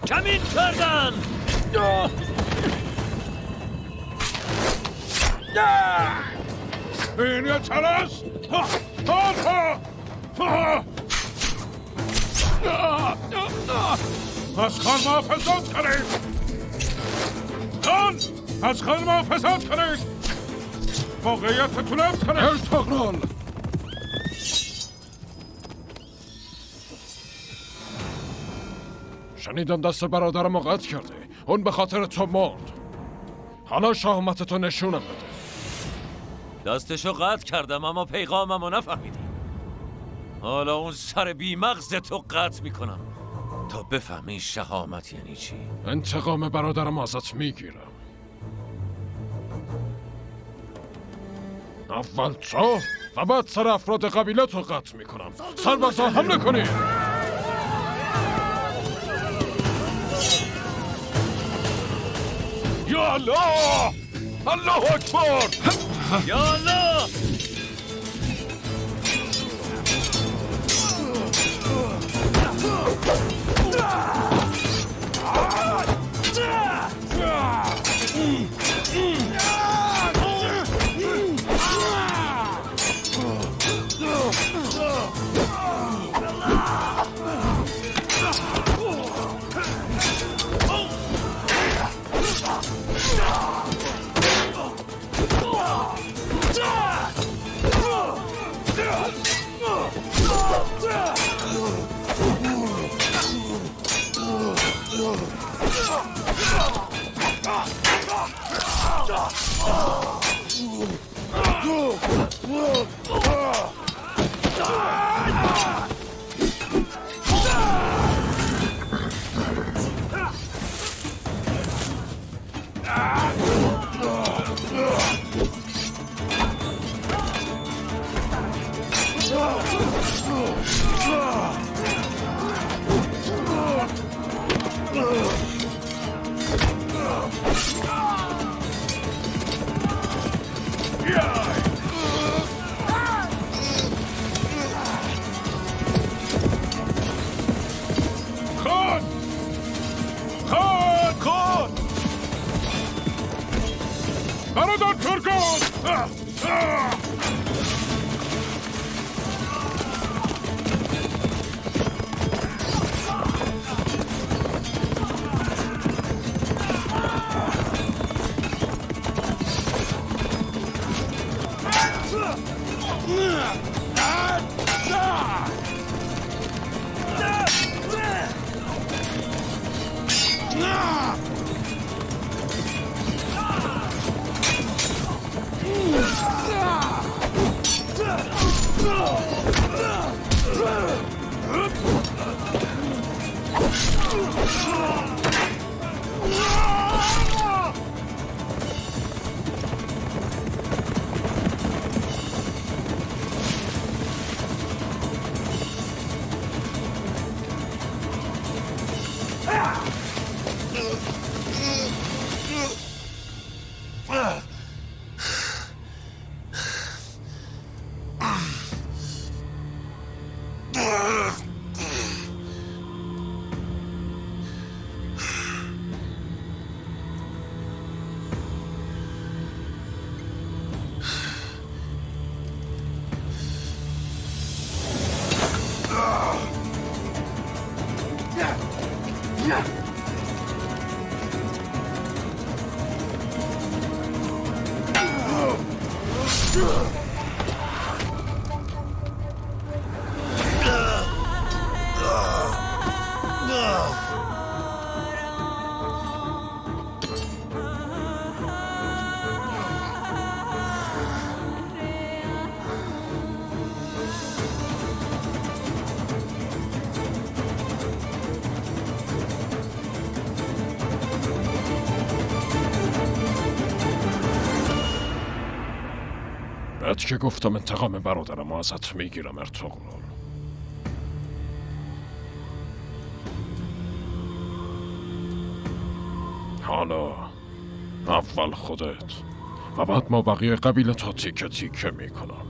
کمین کردن. این یه ترس. از خان محافظت کنید. خان از خان محافظت کنید. موقعیتتون افسره. ارتغرل شنیدم دست برادرمو قطع کرده. اون به خاطر تو مرد. حالا شهامتتو نشونم بده. دستشو قطع کردم اما پیغاممو نفهمیدی. حالا اون سر بی مغزتو قطع میکنم تا بفهمی شهامت یعنی چی. انتقام برادرم ازت میگیرم. اول تو و بعد سر افراد قبیله تو قطع میکنم. سربازا حمله کنید. یا الله! الله اکبر! یا الله! بعد که گفتم انتقام برادرم ازت میگیرم ارتغرل. حالا اول خودت و بعد ما بقیه قبیله تا تیکه تیکه میکنم.